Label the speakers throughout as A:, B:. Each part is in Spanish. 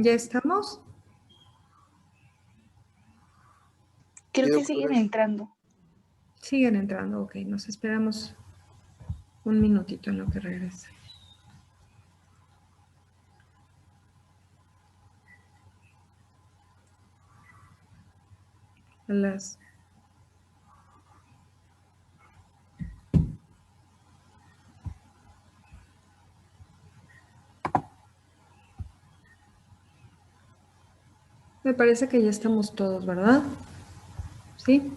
A: ¿Ya estamos?
B: Creo que siguen entrando.
A: Siguen entrando, ok. Nos esperamos un minutito en lo que regrese. Me parece que ya estamos todos, ¿verdad? ¿Sí?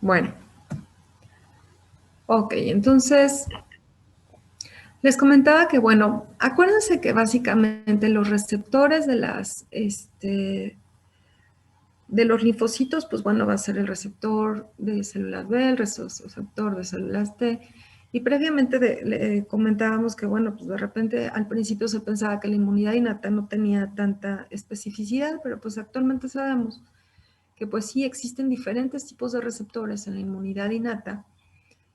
A: Bueno. Ok, entonces les comentaba que, bueno, acuérdense que básicamente los receptores de de los linfocitos, pues bueno, va a ser el receptor de células B, el receptor de células T. Y previamente le comentábamos que, bueno, pues de repente al principio se pensaba que la inmunidad innata no tenía tanta especificidad, pero pues actualmente sabemos que pues sí existen diferentes tipos de receptores en la inmunidad innata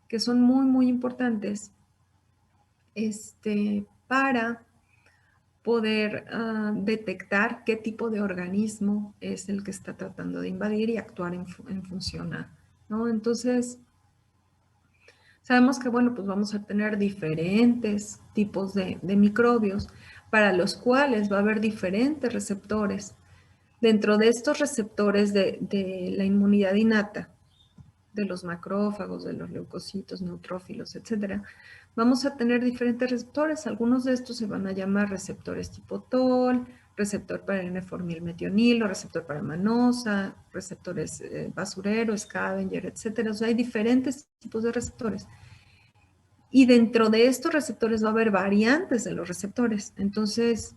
A: que son muy, muy importantes para poder detectar qué tipo de organismo es el que está tratando de invadir y actuar en función a, ¿no? Entonces, sabemos que, bueno, pues vamos a tener diferentes tipos de microbios para los cuales va a haber diferentes receptores. Dentro de estos receptores de la inmunidad innata, de los macrófagos, de los leucocitos, neutrófilos, etcétera, vamos a tener diferentes receptores. Algunos de estos se van a llamar receptores tipo TOL, receptor para N-formilmetionilo, receptor para manosa, receptores basurero, scavenger, etcétera. O sea, hay diferentes tipos de receptores. Y dentro de estos receptores va a haber variantes de los receptores. Entonces,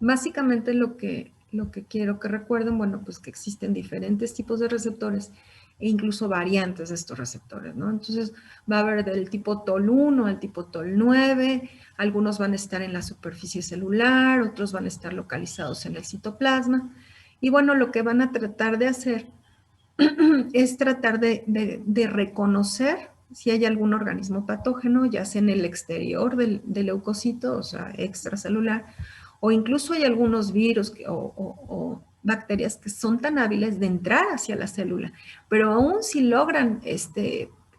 A: básicamente lo que quiero que recuerden, bueno, pues que existen diferentes tipos de receptores e incluso variantes de estos receptores, ¿no? Entonces va a haber del tipo TOL1 al tipo TOL9, algunos van a estar en la superficie celular, otros van a estar localizados en el citoplasma, y bueno, lo que van a tratar de hacer es tratar de reconocer si hay algún organismo patógeno, ya sea en el exterior del leucocito, o sea, extracelular, o incluso hay algunos virus o bacterias que son tan hábiles de entrar hacia la célula, pero aún si logran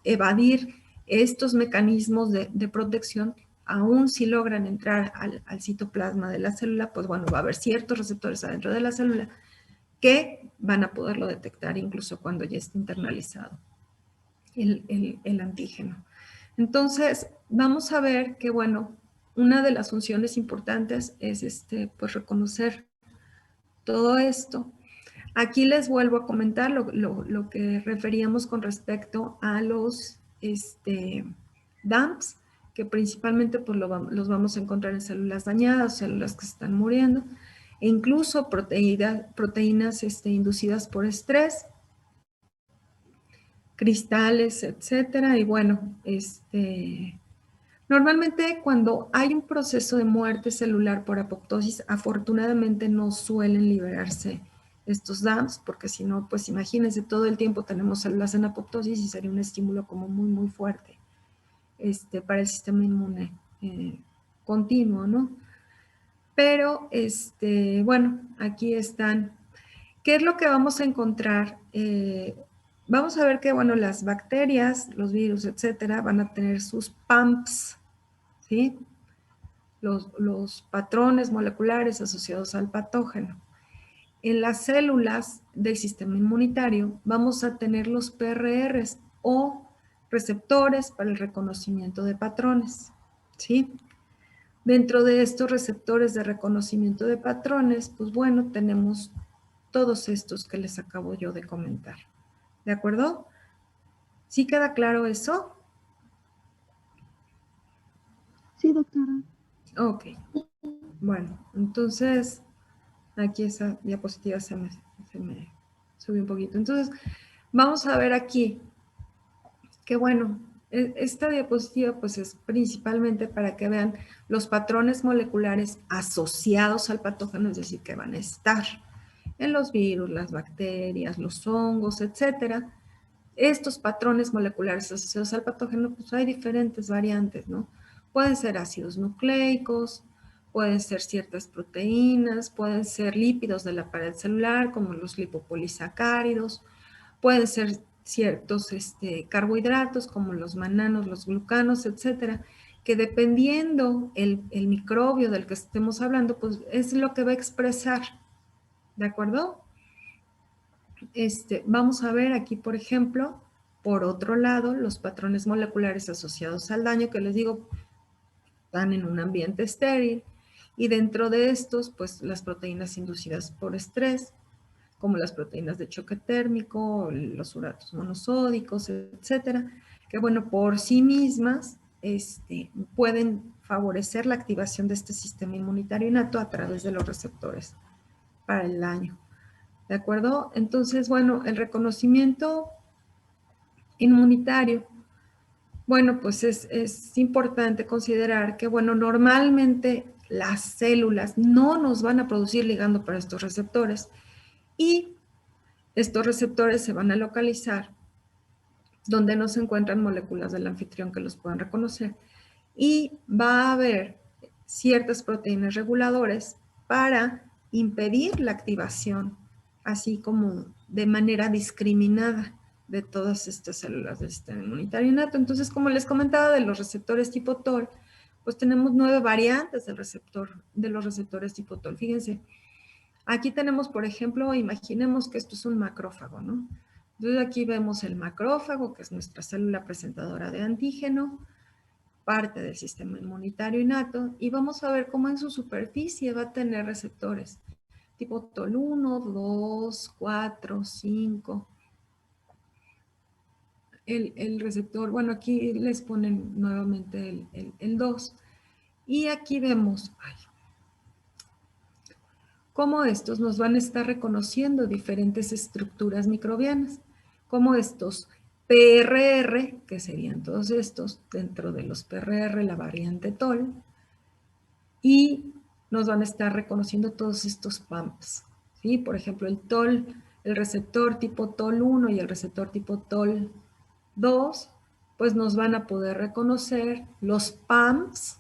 A: evadir estos mecanismos de protección, aún si logran entrar al citoplasma de la célula, pues bueno, va a haber ciertos receptores adentro de la célula que van a poderlo detectar incluso cuando ya esté internalizado el antígeno. Entonces, vamos a ver que, bueno, una de las funciones importantes es pues reconocer todo esto. Aquí les vuelvo a comentar lo que referíamos con respecto a los DAMPs, que principalmente pues, los vamos a encontrar en células dañadas, células que se están muriendo, e incluso proteínas inducidas por estrés, cristales, etcétera. Y bueno, normalmente cuando hay un proceso de muerte celular por apoptosis, afortunadamente no suelen liberarse estos DAMPs, porque si no, pues imagínense, todo el tiempo tenemos células en apoptosis y sería un estímulo como muy, muy fuerte para el sistema inmune continuo, ¿no? Pero, bueno, aquí están. ¿Qué es lo que vamos a encontrar? Vamos a ver que, bueno, las bacterias, los virus, etcétera, van a tener sus PAMPs, ¿sí? Los patrones moleculares asociados al patógeno. En las células del sistema inmunitario vamos a tener los PRRs o receptores para el reconocimiento de patrones, ¿sí? Dentro de estos receptores de reconocimiento de patrones, pues bueno, tenemos todos estos que les acabo yo de comentar. ¿De acuerdo? ¿Sí queda claro eso?
C: Sí, doctora.
A: Ok. Bueno, entonces, aquí esa diapositiva se me subió un poquito. Entonces, vamos a ver aquí que, bueno, esta diapositiva pues es principalmente para que vean los patrones moleculares asociados al patógeno, es decir, que van a estar en los virus, las bacterias, los hongos, etcétera. estos patrones moleculares asociados al patógeno, pues hay diferentes variantes, ¿no? Pueden ser ácidos nucleicos, pueden ser ciertas proteínas, pueden ser lípidos de la pared celular, como los lipopolisacáridos, pueden ser ciertos carbohidratos, como los mananos, los glucanos, etcétera, que dependiendo el microbio del que estemos hablando, pues es lo que va a expresar, ¿de acuerdo? Vamos a ver aquí, por ejemplo, por otro lado, los patrones moleculares asociados al daño, que les digo, están en un ambiente estéril, y dentro de estos, pues las proteínas inducidas por estrés, como las proteínas de choque térmico, los uratos monosódicos, etcétera, que bueno, por sí mismas pueden favorecer la activación de este sistema inmunitario innato a través de los receptores para el daño. ¿De acuerdo? Entonces, bueno, el reconocimiento inmunitario, bueno, pues es importante considerar que, bueno, normalmente las células no nos van a producir ligando para estos receptores y estos receptores se van a localizar donde no se encuentran moléculas del anfitrión que los puedan reconocer y va a haber ciertas proteínas reguladores para impedir la activación, así como de manera discriminada de todas estas células del sistema inmunitario innato. Entonces, como les comentaba de los receptores tipo TOL, pues tenemos 9 variantes del receptor, de los receptores tipo TOL. Fíjense, aquí tenemos, por ejemplo, imaginemos que esto es un macrófago, ¿no? Entonces aquí vemos el macrófago, que es nuestra célula presentadora de antígeno, parte del sistema inmunitario innato, y vamos a ver cómo en su superficie va a tener receptores tipo TOL1, 2, 4, 5. El receptor, bueno, aquí les ponen nuevamente el 2. Y aquí vemos cómo estos nos van a estar reconociendo diferentes estructuras microbianas, como estos PRR, que serían todos estos, dentro de los PRR la variante TOL, y nos van a estar reconociendo todos estos PAMPs, ¿sí? Por ejemplo, el TOL, el receptor tipo TOL1 y el receptor tipo TOL2, pues nos van a poder reconocer los PAMPs,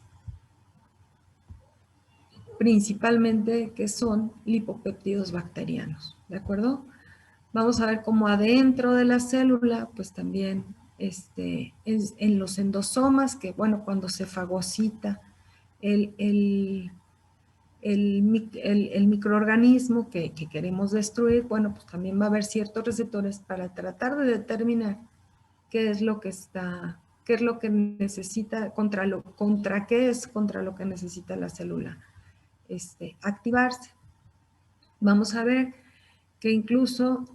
A: principalmente que son lipopéptidos bacterianos, ¿de acuerdo? Vamos a ver cómo adentro de la célula, pues también en los endosomas, que bueno, cuando se fagocita el microorganismo que queremos destruir, bueno, pues también va a haber ciertos receptores para tratar de determinar qué es lo que está, qué es lo que necesita, contra qué es contra lo que necesita la célula activarse. Vamos a ver que incluso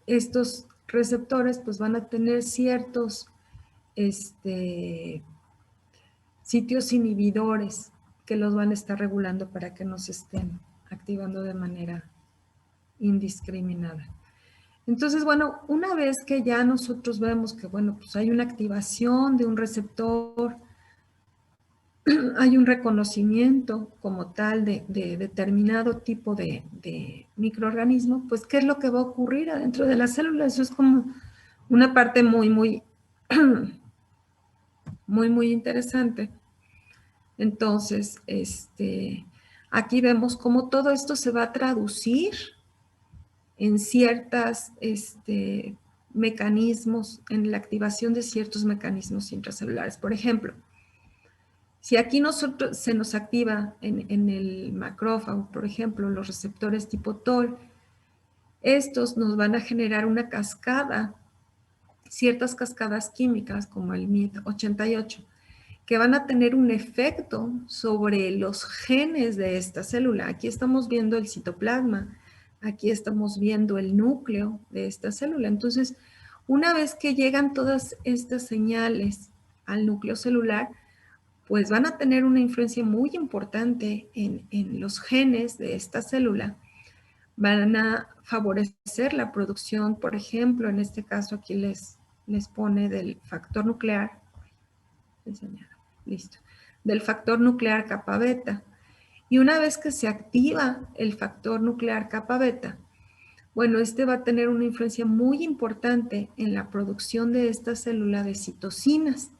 A: estos receptores pues van a tener ciertos sitios inhibidores que los van a estar regulando para que no se estén activando de manera indiscriminada. Entonces, bueno, una vez que ya nosotros vemos que, bueno, pues hay una activación de un receptor, hay un reconocimiento como tal de determinado tipo de microorganismo, pues ¿qué es lo que va a ocurrir adentro de la célula? Eso es como una parte muy, muy, muy interesante. Entonces, aquí vemos cómo todo esto se va a traducir en ciertos mecanismos, en la activación de ciertos mecanismos intracelulares. Por ejemplo, si aquí se nos activa en el macrófago, por ejemplo, los receptores tipo TOL, estos nos van a generar una cascada, ciertas cascadas químicas como el MIT88, que van a tener un efecto sobre los genes de esta célula. Aquí estamos viendo el citoplasma, aquí estamos viendo el núcleo de esta célula. Entonces, una vez que llegan todas estas señales al núcleo celular, pues van a tener una influencia muy importante en los genes de esta célula. Van a favorecer la producción, por ejemplo, en este caso aquí les pone del factor nuclear, listo, del factor nuclear kappa beta. Y una vez que se activa el factor nuclear kappa beta, Bueno, este va a tener una influencia muy importante en la producción de esta célula de citocinas,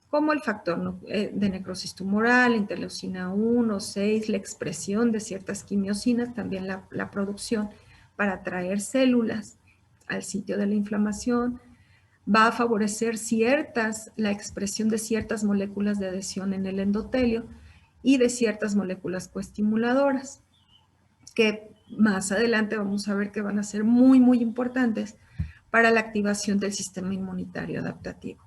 A: como el factor de necrosis tumoral, interleucina 1, 6, la expresión de ciertas quimiosinas, también la producción para atraer células al sitio de la inflamación, va a favorecer la expresión de ciertas moléculas de adhesión en el endotelio y de ciertas moléculas coestimuladoras, que más adelante vamos a ver que van a ser muy, muy importantes para la activación del sistema inmunitario adaptativo.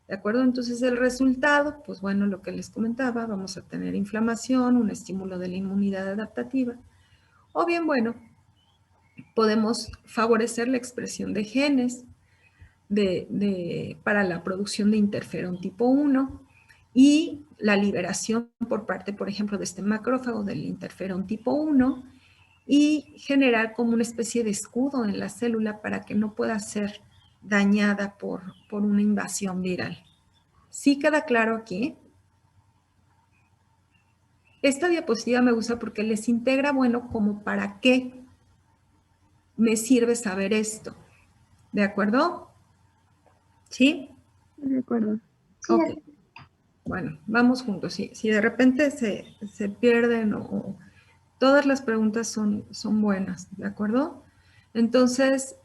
A: ¿De acuerdo? Entonces el resultado, pues bueno, lo que les comentaba, vamos a tener inflamación, un estímulo de la inmunidad adaptativa, o bien, bueno, podemos favorecer la expresión de genes para la producción de interferón tipo 1 y la liberación por parte, por ejemplo, de este macrófago del interferón tipo 1 y generar como una especie de escudo en la célula para que no pueda ser dañada por una invasión viral. ¿Sí queda claro aquí? Esta diapositiva me gusta porque les integra, bueno, como para qué me sirve saber esto. ¿De acuerdo? ¿Sí?
C: De acuerdo.
A: Ok. Bueno, vamos juntos. Si de repente se pierden o todas las preguntas son buenas, ¿de acuerdo? Entonces,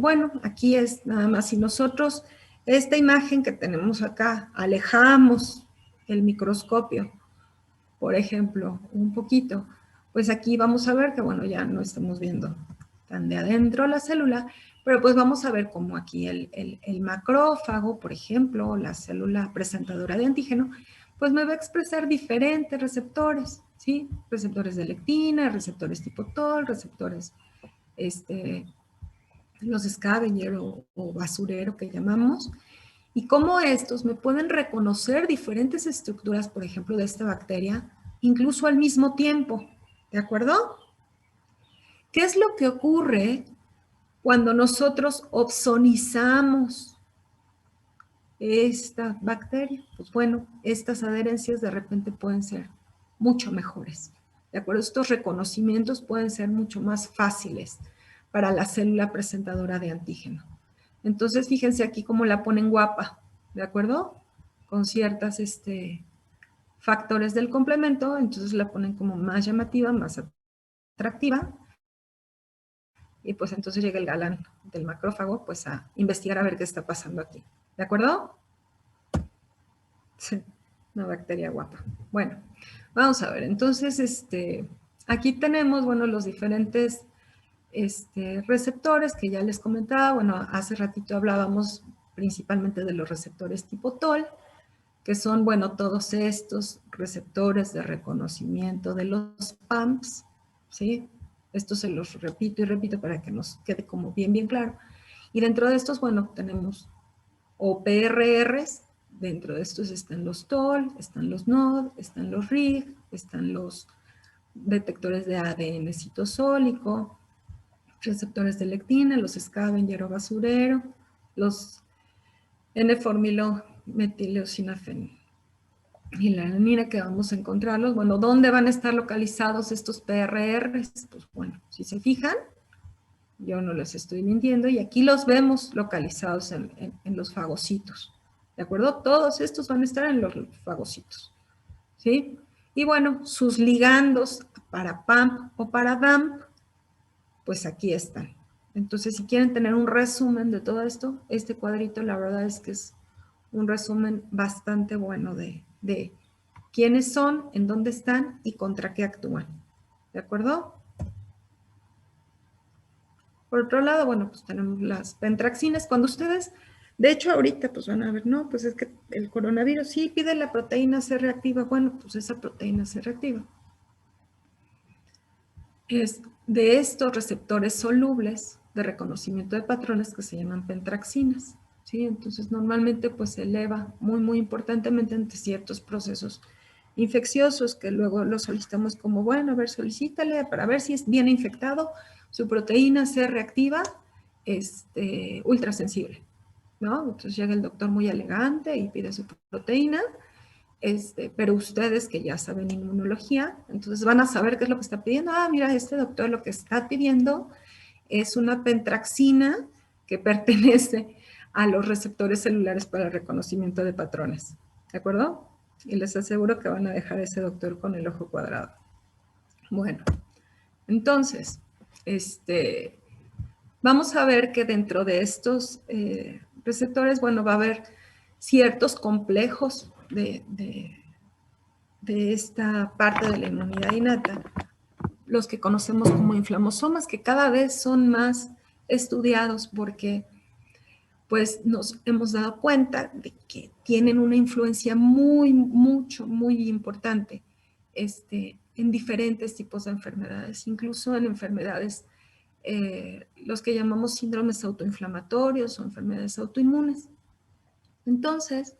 A: bueno, aquí es nada más. Si nosotros, esta imagen que tenemos acá, alejamos el microscopio, por ejemplo, un poquito, pues aquí vamos a ver que, bueno, ya no estamos viendo tan de adentro la célula, pero pues vamos a ver cómo aquí el macrófago, por ejemplo, la célula presentadora de antígeno, pues me va a expresar diferentes receptores, ¿sí? Receptores de lectina, receptores tipo TOL, receptores, los scavenger o basurero que llamamos, y cómo estos me pueden reconocer diferentes estructuras, por ejemplo, de esta bacteria, incluso al mismo tiempo, ¿de acuerdo? ¿Qué es lo que ocurre cuando nosotros opsonizamos esta bacteria? Pues bueno, estas adherencias de repente pueden ser mucho mejores, ¿de acuerdo? Estos reconocimientos pueden ser mucho más fáciles para la célula presentadora de antígeno. Entonces, fíjense aquí cómo la ponen guapa, ¿de acuerdo? Con ciertas factores del complemento, entonces la ponen como más llamativa, más atractiva, y pues entonces llega el galán del macrófago pues a investigar a ver qué está pasando aquí. ¿De acuerdo? Sí, una bacteria guapa. Bueno, vamos a ver. Entonces, aquí tenemos, bueno, los diferentes receptores que ya les comentaba. Bueno, hace ratito hablábamos principalmente de los receptores tipo TOL, que son, bueno, todos estos receptores de reconocimiento de los PAMPs, ¿sí? Esto se los repito y repito para que nos quede como bien, bien claro. Y dentro de estos, bueno, tenemos OPRRs, dentro de estos están los TOL, están los NOD, están los RIG, están los detectores de ADN citosólico, receptores de lectina, los scavenger o basurero, los N-formilo-metileucinafenil y la alanina que vamos a encontrarlos. Bueno, ¿dónde van a estar localizados estos PRRs? Pues bueno, si se fijan, yo no les estoy mintiendo, y aquí los vemos localizados en los fagocitos, ¿de acuerdo? Todos estos van a estar en los fagocitos, ¿sí? Y bueno, sus ligandos para PAMP o para DAMP, pues aquí están. Entonces, si quieren tener un resumen de todo esto, este cuadrito la verdad es que es un resumen bastante bueno de quiénes son, en dónde están y contra qué actúan. ¿De acuerdo? Por otro lado, bueno, pues tenemos las pentraxinas. Cuando ustedes, de hecho ahorita, pues van a ver, no, pues es que el coronavirus sí pide la proteína C reactiva. Bueno, pues esa proteína C reactiva es de estos receptores solubles de reconocimiento de patrones que se llaman pentraxinas, ¿sí? Entonces, normalmente pues se eleva muy, muy importantemente ante ciertos procesos infecciosos que luego lo solicitamos como, bueno, a ver, solicítale para ver si viene infectado, su proteína C reactiva, ultrasensible, ¿no? Entonces llega el doctor muy elegante y pide su proteína, pero ustedes que ya saben inmunología, entonces van a saber qué es lo que está pidiendo. Ah, mira, este doctor lo que está pidiendo es una pentraxina que pertenece a los receptores celulares para el reconocimiento de patrones. ¿De acuerdo? Y les aseguro que van a dejar a ese doctor con el ojo cuadrado. Bueno, entonces, vamos a ver que dentro de estos receptores, bueno, va a haber ciertos complejos de esta parte de la inmunidad innata, los que conocemos como inflamosomas, que cada vez son más estudiados porque pues nos hemos dado cuenta de que tienen una influencia muy importante en diferentes tipos de enfermedades, incluso en enfermedades, los que llamamos síndromes autoinflamatorios o enfermedades autoinmunes. Entonces,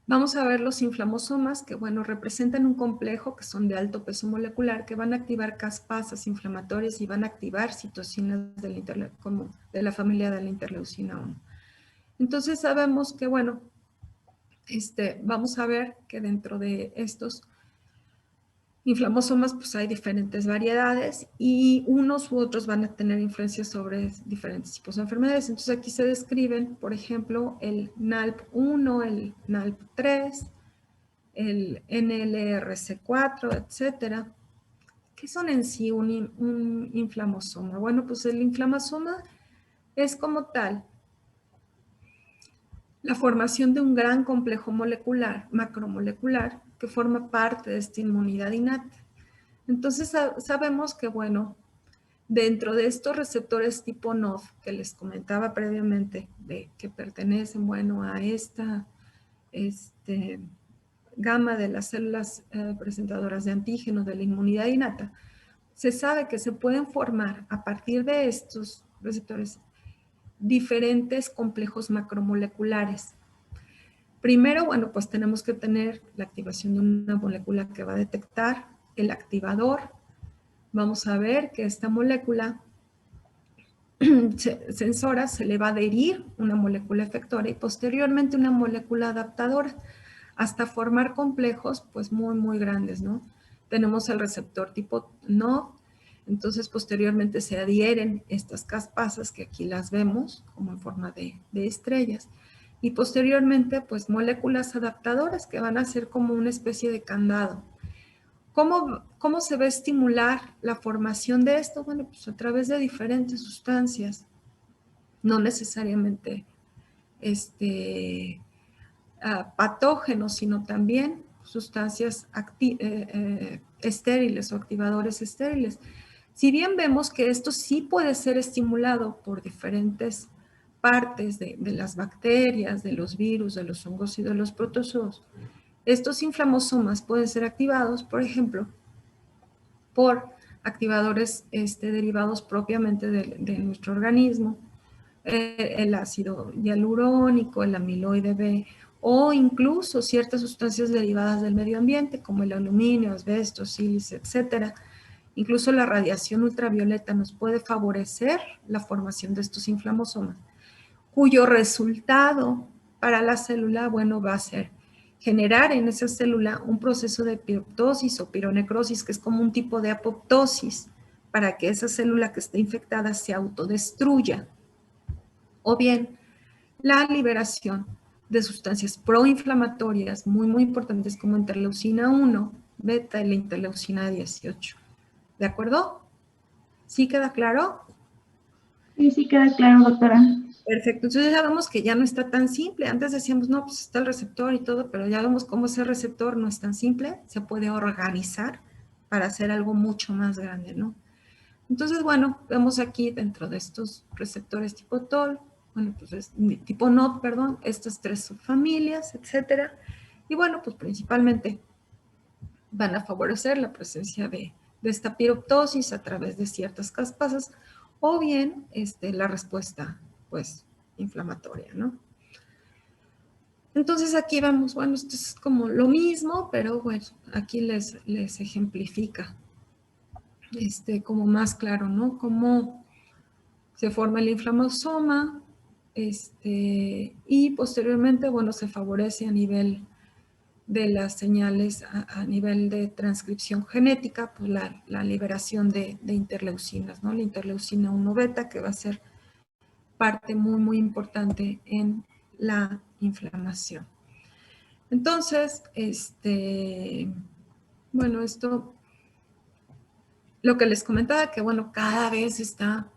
A: vamos a ver los inflamosomas que, bueno, representan un complejo que son de alto peso molecular que van a activar caspasas inflamatorias y van a activar citocinas como de la familia de la interleucina 1. Entonces sabemos que, bueno, vamos a ver que dentro de estos inflamosomas pues hay diferentes variedades y unos u otros van a tener influencia sobre diferentes tipos de enfermedades. Entonces aquí se describen, por ejemplo, el NALP1, el NALP3, el NLRC4, etcétera. ¿Qué son en sí un inflamosoma? Bueno, pues el inflamosoma es como tal la formación de un gran complejo molecular, macromolecular, que forma parte de esta inmunidad innata. Entonces sabemos que, bueno, dentro de estos receptores tipo NOF que les comentaba previamente, que pertenecen, bueno, a esta gama de las células presentadoras de antígenos de la inmunidad innata, se sabe que se pueden formar a partir de estos receptores diferentes complejos macromoleculares. Primero, bueno, pues tenemos que tener la activación de una molécula que va a detectar el activador. Vamos a ver que esta molécula sensora se le va a adherir una molécula efectora y posteriormente una molécula adaptadora hasta formar complejos pues muy grandes, ¿no? Tenemos el receptor tipo NOD, entonces posteriormente se adhieren estas caspasas que aquí las vemos como en forma de estrellas y posteriormente pues moléculas adaptadoras que van a ser como una especie de candado. ¿Cómo se va a estimular la formación de esto? Bueno, pues a través de diferentes sustancias, no necesariamente patógenos, sino también sustancias estériles o activadores estériles. Si bien vemos que esto sí puede ser estimulado por diferentes partes de las bacterias, de los virus, de los hongos y de los protozoos, estos inflamosomas pueden ser activados, por ejemplo, por activadores derivados propiamente de nuestro organismo, el ácido hialurónico, el amiloide B, o incluso ciertas sustancias derivadas del medio ambiente, como el aluminio, asbesto, sílice, etcétera. Incluso la radiación ultravioleta nos puede favorecer la formación de estos inflamosomas, cuyo resultado para la célula, bueno, va a ser generar en esa célula un proceso de piroptosis o pironecrosis, que es como un tipo de apoptosis, para que esa célula que esté infectada se autodestruya. O bien, la liberación de sustancias proinflamatorias muy importantes como interleucina 1, beta y la interleucina 18. ¿De acuerdo? ¿Sí queda claro?
C: Sí, queda claro, doctora.
A: Perfecto, entonces ya vemos que ya no está tan simple. Antes decíamos, no, pues está el receptor y todo, pero ya vemos cómo ese receptor no es tan simple, se puede organizar para hacer algo mucho más grande, ¿no? Entonces, bueno, vemos aquí dentro de estos receptores tipo TOL, bueno, pues es tipo NOD, perdón, estas tres subfamilias, etcétera. Y bueno, pues principalmente van a favorecer la presencia de esta piroptosis a través de ciertas caspasas o bien la respuesta, pues, inflamatoria, ¿no? Entonces aquí vamos, bueno, esto es como lo mismo, pero bueno, aquí les ejemplifica como más claro, ¿no? Cómo se forma el inflamosoma y posteriormente, bueno, se favorece a nivel de las señales a nivel de transcripción genética, pues la liberación de interleucinas, ¿no? La interleucina 1 beta, que va a ser parte muy, muy importante en la inflamación. Entonces, bueno, esto, lo que les comentaba, que bueno, cada vez se está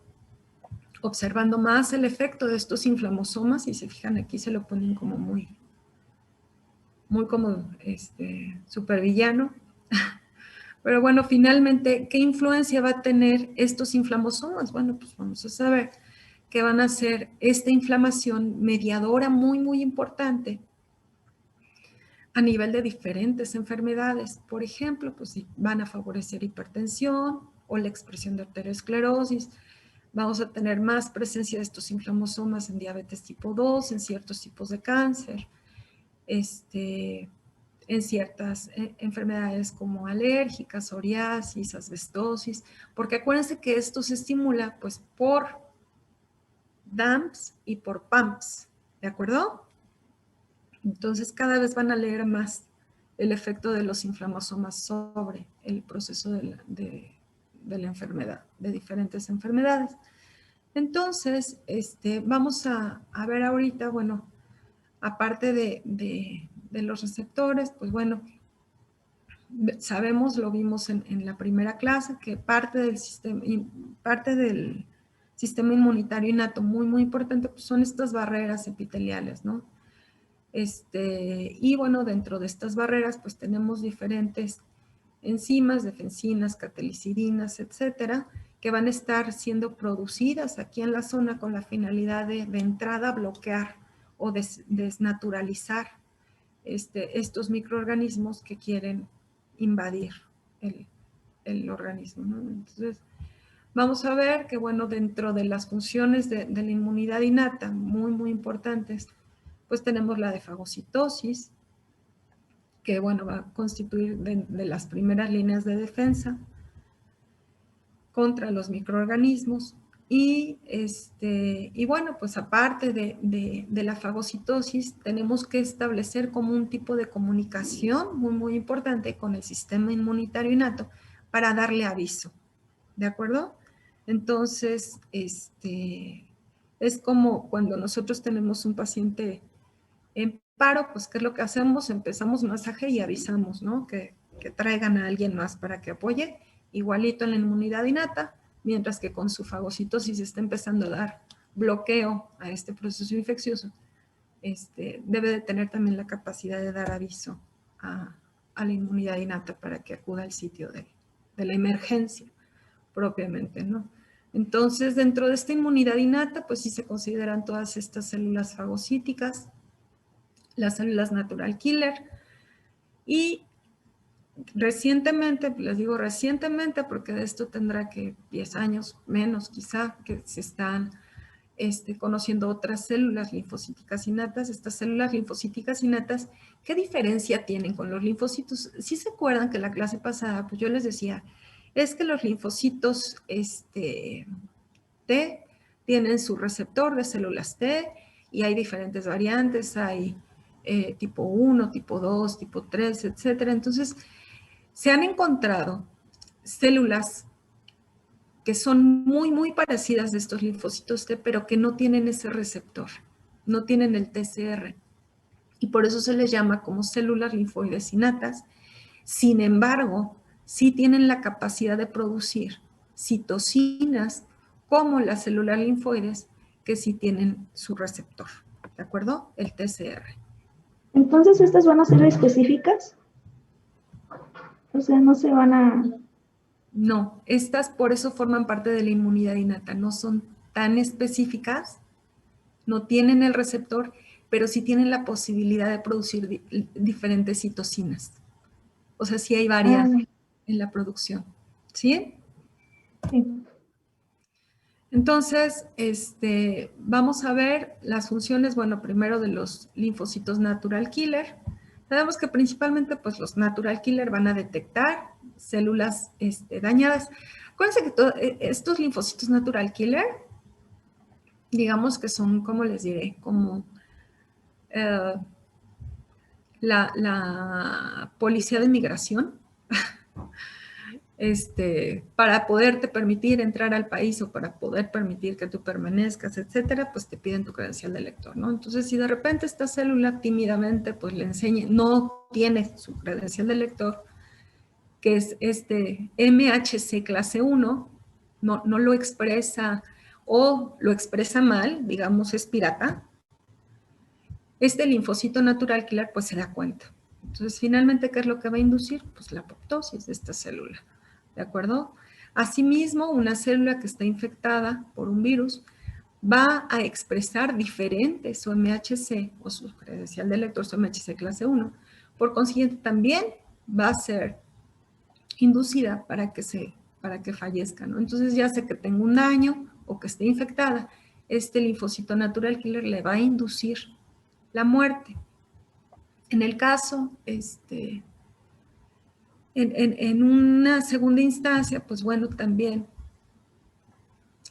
A: observando más el efecto de estos inflamosomas, y se fijan aquí se lo ponen como muy como supervillano. Pero bueno, finalmente, ¿qué influencia va a tener estos inflamosomas? Bueno, pues vamos a saber que van a ser esta inflamación mediadora muy, muy importante a nivel de diferentes enfermedades. Por ejemplo, pues van a favorecer hipertensión o la expresión de arteriosclerosis. Vamos a tener más presencia de estos inflamosomas en diabetes tipo 2, en ciertos tipos de cáncer, en ciertas enfermedades como alérgicas, psoriasis, asbestosis, porque acuérdense que esto se estimula pues por DAMPs y por PAMPs, ¿de acuerdo? Entonces cada vez van a leer más el efecto de los inflamasomas sobre el proceso de la enfermedad, de diferentes enfermedades. Entonces, vamos a ver ahorita, bueno, aparte de los receptores, pues bueno, sabemos, lo vimos en la primera clase, que parte del sistema inmunitario innato muy, muy importante, pues son estas barreras epiteliales, ¿no? Y bueno, dentro de estas barreras, pues tenemos diferentes enzimas, defensinas, catalicidinas, etcétera, que van a estar siendo producidas aquí en la zona con la finalidad de entrada bloquear o desnaturalizar estos microorganismos que quieren invadir el organismo, ¿no? Entonces, vamos a ver que, bueno, dentro de las funciones de la inmunidad innata, muy, muy importantes, pues tenemos la de fagocitosis, que, bueno, va a constituir de las primeras líneas de defensa contra los microorganismos. Y bueno, pues aparte de la fagocitosis, tenemos que establecer como un tipo de comunicación muy, muy importante con el sistema inmunitario innato para darle aviso, ¿de acuerdo? Entonces, es como cuando nosotros tenemos un paciente en paro, pues ¿qué es lo que hacemos? Empezamos masaje y avisamos, ¿no? Que traigan a alguien más para que apoye, igualito en la inmunidad innata, mientras que con su fagocitosis está empezando a dar bloqueo a este proceso infeccioso, debe de tener también la capacidad de dar aviso a la inmunidad innata para que acuda al sitio de la emergencia propiamente, ¿no? Entonces, dentro de esta inmunidad innata, pues sí se consideran todas estas células fagocíticas, las células natural killer, y recientemente, les digo recientemente porque de esto tendrá que 10 años menos quizá, que se están conociendo otras células linfocíticas innatas. Estas células linfocíticas innatas, ¿qué diferencia tienen con los linfocitos? Si se acuerdan que la clase pasada, pues yo les decía, es que los linfocitos T tienen su receptor de células T y hay diferentes variantes, hay tipo 1, tipo 2, tipo 3, etcétera. Entonces, se han encontrado células que son muy, muy parecidas a estos linfocitos T, pero que no tienen ese receptor, no tienen el TCR. Y por eso se les llama como células linfoides innatas. Sin embargo, sí tienen la capacidad de producir citocinas como las células linfoides que sí tienen su receptor, ¿de acuerdo? El TCR.
C: Entonces, ¿estas van a ser específicas? O sea, no se van a...
A: No, estas por eso forman parte de la inmunidad innata, no son tan específicas, no tienen el receptor, pero sí tienen la posibilidad de producir diferentes citocinas. O sea, sí hay variedad en la producción, ¿sí?
C: Sí.
A: Entonces, vamos a ver las funciones, bueno, primero de los linfocitos natural killer. Sabemos que principalmente, pues, los natural killer van a detectar células dañadas. Acuérdense que estos linfocitos natural killer, digamos que son, ¿cómo les diré? Como la policía de migración, para poderte permitir entrar al país o para poder permitir que tú permanezcas, etcétera, pues te piden tu credencial de lector, ¿no? Entonces, si de repente esta célula tímidamente, pues le enseña, no tiene su credencial de lector, que es MHC clase 1, no lo expresa o lo expresa mal, digamos es pirata, este linfocito natural killer pues se da cuenta. Entonces, finalmente, ¿qué es lo que va a inducir? Pues la apoptosis de esta célula, ¿de acuerdo? Asimismo, una célula que está infectada por un virus va a expresar diferente su MHC o su credencial de lector, su MHC clase 1. Por consiguiente, también va a ser inducida para que fallezca, ¿no? Entonces, ya sea que tenga un daño o que esté infectada, este linfocito natural killer le va a inducir la muerte. En el caso, en una segunda instancia, pues bueno, también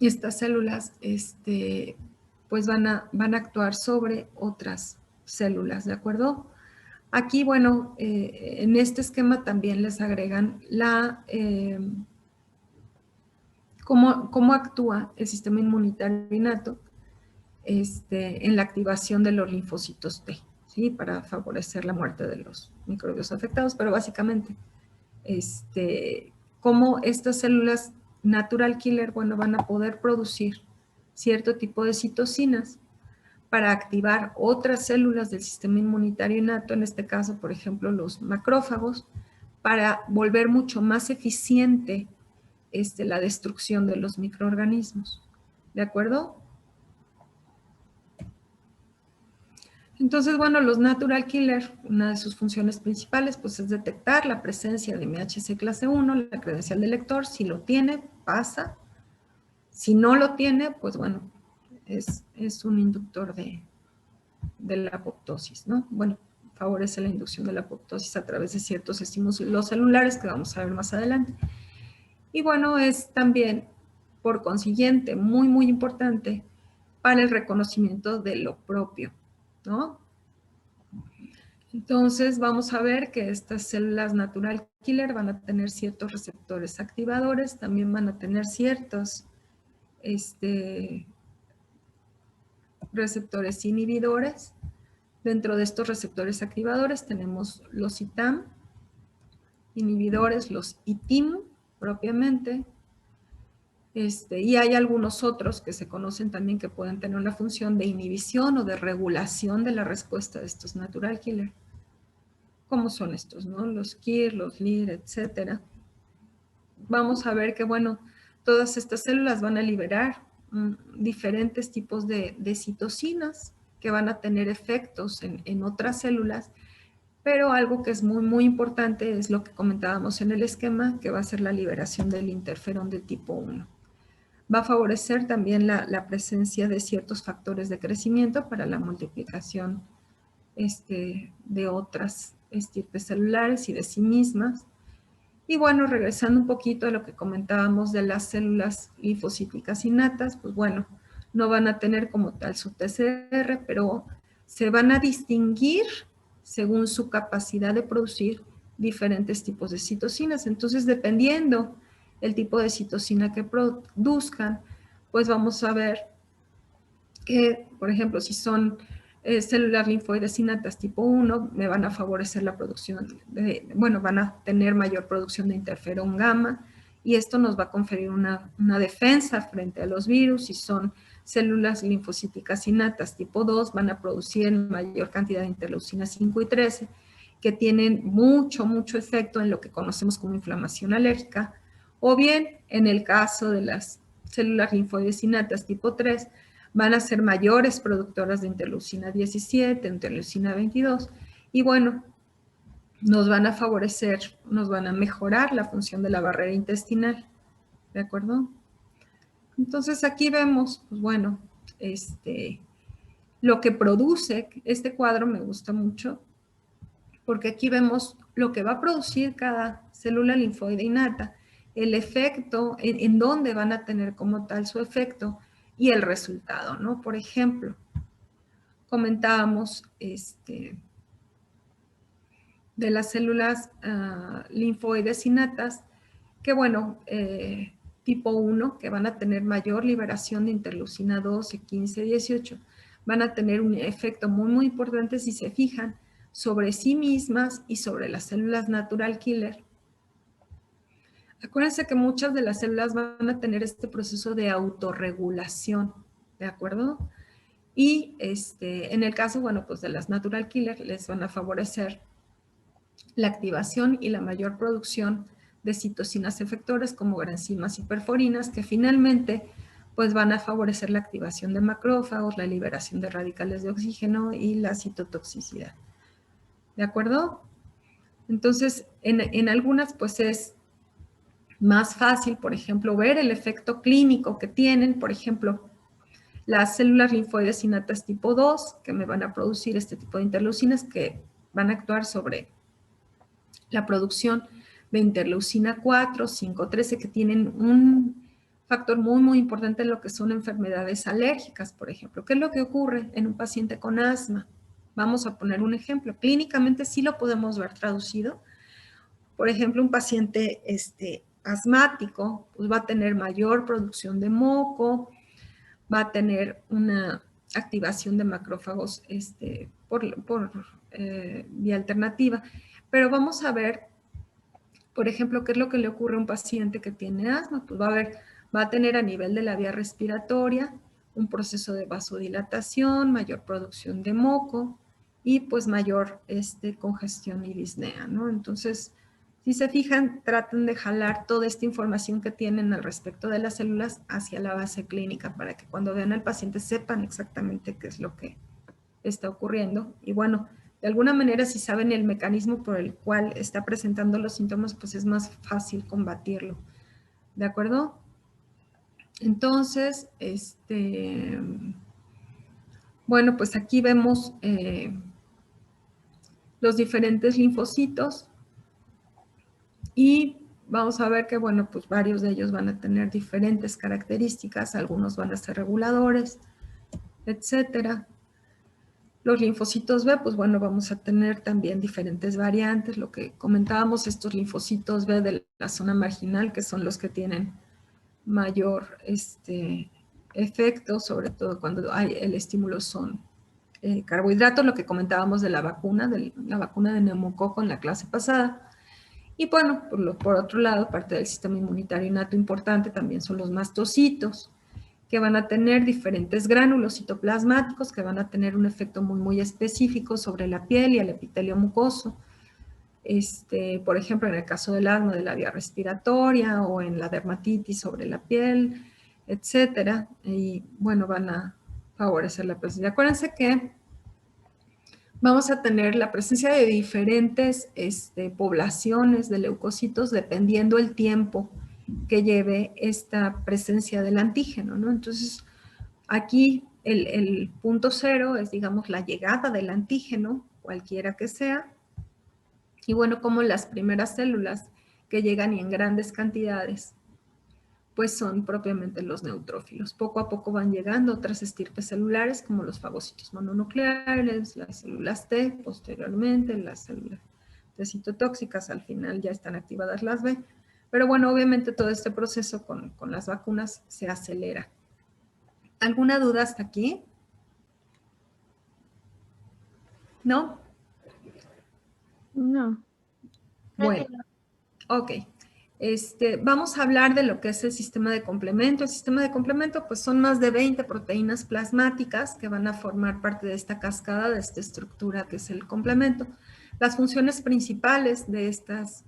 A: estas células, pues van a actuar sobre otras células, ¿de acuerdo? Aquí, bueno, en este esquema también les agregan cómo actúa el sistema inmunitario innato en la activación de los linfocitos T, ¿sí? Para favorecer la muerte de los microbios afectados, pero básicamente, cómo estas células natural killer, bueno, van a poder producir cierto tipo de citocinas para activar otras células del sistema inmunitario innato, en este caso, por ejemplo, los macrófagos, para volver mucho más eficiente la destrucción de los microorganismos. ¿De acuerdo? Entonces, bueno, los natural killer, una de sus funciones principales, pues es detectar la presencia de MHC clase 1, la credencial del lector. Si lo tiene, pasa. Si no lo tiene, pues bueno, es un inductor de la apoptosis, ¿no? Bueno, favorece la inducción de la apoptosis a través de ciertos estímulos celulares que vamos a ver más adelante. Y bueno, es también, por consiguiente, muy, muy importante para el reconocimiento de lo propio, ¿no? Entonces, vamos a ver que estas células natural killer van a tener ciertos receptores activadores, también van a tener ciertos receptores inhibidores. Dentro de estos receptores activadores tenemos los ITAM, inhibidores, los ITIM propiamente, y hay algunos otros que se conocen también que pueden tener una función de inhibición o de regulación de la respuesta de estos natural killer. ¿Cómo son estos, no? Los KIR, los LIR, etcétera. Vamos a ver que, bueno, todas estas células van a liberar diferentes tipos de citocinas que van a tener efectos en otras células, pero algo que es muy, muy importante es lo que comentábamos en el esquema, que va a ser la liberación del interferón de tipo 1. Va a favorecer también la presencia de ciertos factores de crecimiento para la multiplicación de otras estirpes celulares y de sí mismas. Y bueno, regresando un poquito a lo que comentábamos de las células linfocíticas innatas, pues bueno, no van a tener como tal su TCR, pero se van a distinguir según su capacidad de producir diferentes tipos de citocinas. Entonces, dependiendo el tipo de citocina que produzcan, pues vamos a ver que, por ejemplo, si son células linfoides innatas tipo 1, me van a favorecer la producción van a tener mayor producción de interferón gamma, y esto nos va a conferir una defensa frente a los virus. Si son células linfocíticas innatas tipo 2, van a producir mayor cantidad de interleucina 5 y 13, que tienen mucho, mucho efecto en lo que conocemos como inflamación alérgica, o bien, en el caso de las células linfoides innatas tipo 3, van a ser mayores productoras de interleucina 17, interleucina 22, y bueno, nos van a favorecer, nos van a mejorar la función de la barrera intestinal, ¿de acuerdo? Entonces aquí vemos, pues bueno, lo que produce, este cuadro me gusta mucho, porque aquí vemos lo que va a producir cada célula linfoide innata, el efecto, en dónde van a tener como tal su efecto y el resultado, ¿no? Por ejemplo, comentábamos de las células linfoides innatas, que bueno, tipo 1, que van a tener mayor liberación de interleucina 12, 15, 18, van a tener un efecto muy importante si se fijan sobre sí mismas y sobre las células natural killer. Acuérdense que muchas de las células van a tener este proceso de autorregulación, ¿de acuerdo? Y en el caso, bueno, pues de las natural killer les van a favorecer la activación y la mayor producción de citocinas efectoras como granzimas y perforinas, que finalmente pues van a favorecer la activación de macrófagos, la liberación de radicales de oxígeno y la citotoxicidad. ¿De acuerdo? Entonces, en algunas pues es más fácil, por ejemplo, ver el efecto clínico que tienen, por ejemplo, las células linfoides innatas tipo 2, que me van a producir este tipo de interleucinas que van a actuar sobre la producción de interleucina 4, 5, 13, que tienen un factor muy importante en lo que son enfermedades alérgicas, por ejemplo. ¿Qué es lo que ocurre en un paciente con asma? Vamos a poner un ejemplo. Clínicamente sí lo podemos ver traducido. Por ejemplo, un paciente asmático pues va a tener mayor producción de moco, va a tener una activación de macrófagos por vía alternativa. Pero vamos a ver, por ejemplo, qué es lo que le ocurre a un paciente que tiene asma. Pues va a tener a nivel de la vía respiratoria un proceso de vasodilatación, mayor producción de moco y pues mayor congestión y disnea, ¿no? Entonces, si se fijan, tratan de jalar toda esta información que tienen al respecto de las células hacia la base clínica para que cuando vean al paciente sepan exactamente qué es lo que está ocurriendo. Y bueno, de alguna manera, si saben el mecanismo por el cual está presentando los síntomas, pues es más fácil combatirlo. ¿De acuerdo? Entonces, bueno, pues aquí vemos los diferentes linfocitos y vamos a ver que, bueno, pues varios de ellos van a tener diferentes características, algunos van a ser reguladores, etcétera. Los linfocitos B, pues bueno, vamos a tener también diferentes variantes, lo que comentábamos, estos linfocitos B de la zona marginal, que son los que tienen mayor efecto, sobre todo cuando hay el estímulo son carbohidratos, lo que comentábamos de la vacuna de neumococo en la clase pasada. Y bueno, por otro lado, parte del sistema inmunitario innato importante también son los mastocitos, que van a tener diferentes gránulos citoplasmáticos que van a tener un efecto muy específico sobre la piel y el epitelio mucoso. Por ejemplo, en el caso del asma, de la vía respiratoria o en la dermatitis sobre la piel, etcétera. Y bueno, van a favorecer la presencia. Acuérdense que vamos a tener la presencia de diferentes poblaciones de leucocitos dependiendo el tiempo que lleve esta presencia del antígeno, ¿no? Entonces, aquí el punto cero es, digamos, la llegada del antígeno, cualquiera que sea, y bueno, como las primeras células que llegan y en grandes cantidades, pues son propiamente los neutrófilos. Poco a poco van llegando otras estirpes celulares como los fagocitos mononucleares, las células T, posteriormente las células T citotóxicas, al final ya están activadas las B. Pero bueno, obviamente todo este proceso con las vacunas se acelera. ¿Alguna duda hasta aquí? ¿No?
B: No.
A: Bueno, ok. Vamos a hablar de lo que es el sistema de complemento. El sistema de complemento, pues son más de 20 proteínas plasmáticas que van a formar parte de esta cascada, de esta estructura que es el complemento. Las funciones principales de estas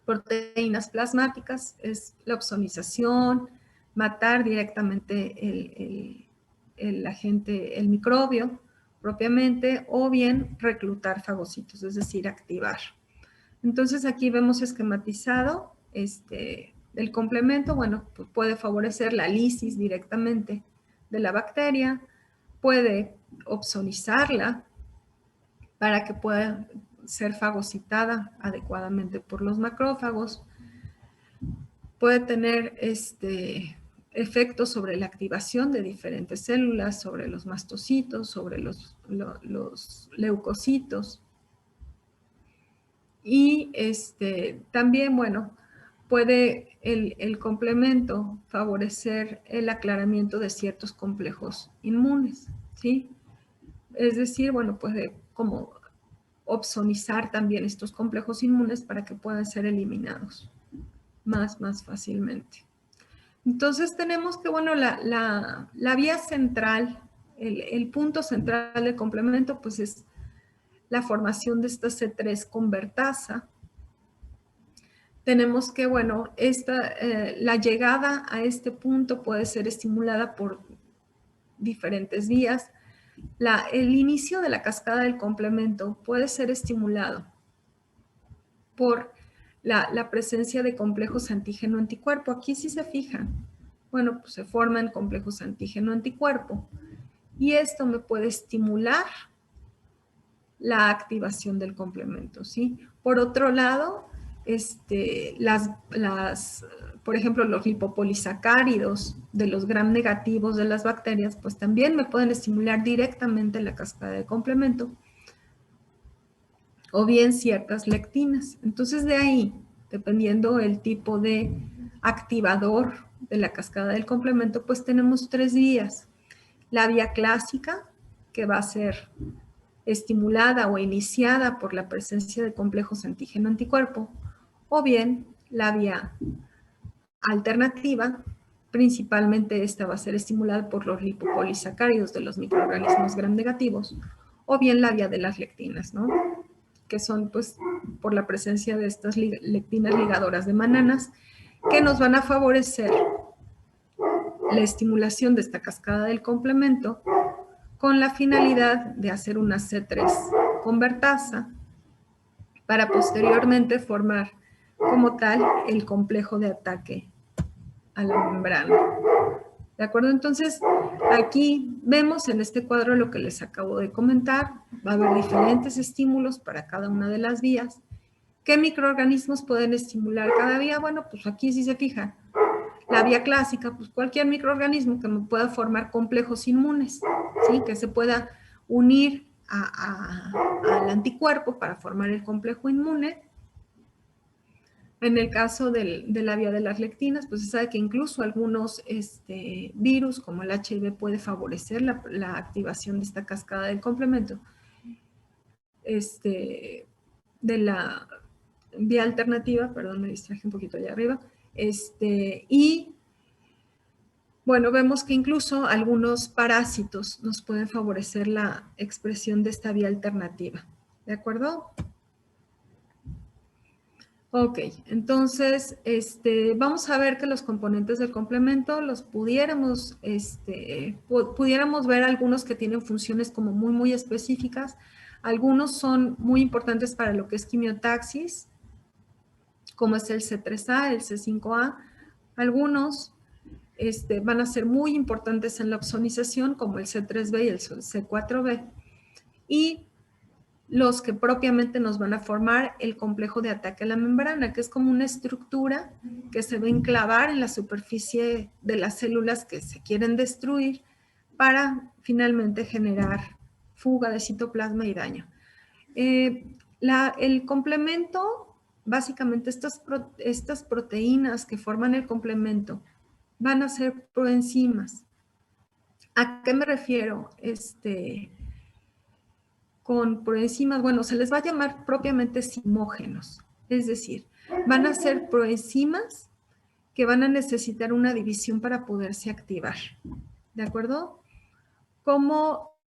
A: proteínas plasmáticas es la opsonización, matar directamente el agente, el microbio propiamente, o bien reclutar fagocitos, es decir, activar. Entonces aquí vemos esquematizado el complemento, bueno, pues puede favorecer la lisis directamente de la bacteria, puede opsonizarla para que pueda ser fagocitada adecuadamente por los macrófagos, puede tener efectos sobre la activación de diferentes células, sobre los mastocitos, sobre los leucocitos. Y también, bueno, puede el complemento favorecer el aclaramiento de ciertos complejos inmunes, ¿sí? Es decir, bueno, puede como opsonizar también estos complejos inmunes para que puedan ser eliminados más fácilmente. Entonces tenemos que, bueno, la vía central, el punto central del complemento, pues es la formación de esta C3 convertasa. Tenemos que, bueno, la llegada a este punto puede ser estimulada por diferentes vías. El inicio de la cascada del complemento puede ser estimulado por la presencia de complejos antígeno-anticuerpo. Aquí sí se fijan, bueno, pues se forman complejos antígeno-anticuerpo y esto me puede estimular la activación del complemento, ¿sí? Por otro lado, por ejemplo, los lipopolisacáridos de los gram negativos de las bacterias, pues también me pueden estimular directamente la cascada de complemento, o bien ciertas lectinas. Entonces, de ahí, dependiendo el tipo de activador de la cascada del complemento, pues tenemos 3 vías. La vía clásica, que va a ser estimulada o iniciada por la presencia de complejos antígeno-anticuerpo, o bien la vía alternativa, principalmente esta va a ser estimulada por los lipopolisacáridos de los microorganismos gram negativos, o bien la vía de las lectinas, ¿no? Que son, pues, por la presencia de estas lectinas ligadoras de mananas, que nos van a favorecer la estimulación de esta cascada del complemento con la finalidad de hacer una C3 convertasa para posteriormente formar como tal el complejo de ataque a la membrana. ¿De acuerdo? Entonces, aquí vemos en este cuadro lo que les acabo de comentar. Va a haber diferentes estímulos para cada una de las vías. ¿Qué microorganismos pueden estimular cada vía? Bueno, pues aquí sí se fijan. La vía clásica, pues cualquier microorganismo que me pueda formar complejos inmunes, ¿sí? Que se pueda unir al anticuerpo para formar el complejo inmune. En el caso de la vía de las lectinas, pues se sabe que incluso algunos virus, como el HIV, puede favorecer la activación de esta cascada del complemento. De la vía alternativa, perdón, me distraje un poquito allá arriba, y bueno, vemos que incluso algunos parásitos nos pueden favorecer la expresión de esta vía alternativa, ¿de acuerdo? Ok, entonces vamos a ver que los componentes del complemento los pudiéramos ver algunos que tienen funciones como muy específicas. Algunos son muy importantes para lo que es quimiotaxis, como es el C3A, el C5A. Algunos van a ser muy importantes en la opsonización, como el C3B y el C4B. Y los que propiamente nos van a formar el complejo de ataque a la membrana, que es como una estructura que se va a enclavar en la superficie de las células que se quieren destruir para finalmente generar fuga de citoplasma y daño. El complemento, básicamente estas proteínas que forman el complemento van a ser proenzimas. ¿A qué me refiero? Con proenzimas, bueno, se les va a llamar propiamente zimógenos, es decir, van a ser proenzimas que van a necesitar una división para poderse activar, ¿de acuerdo? ¿Cómo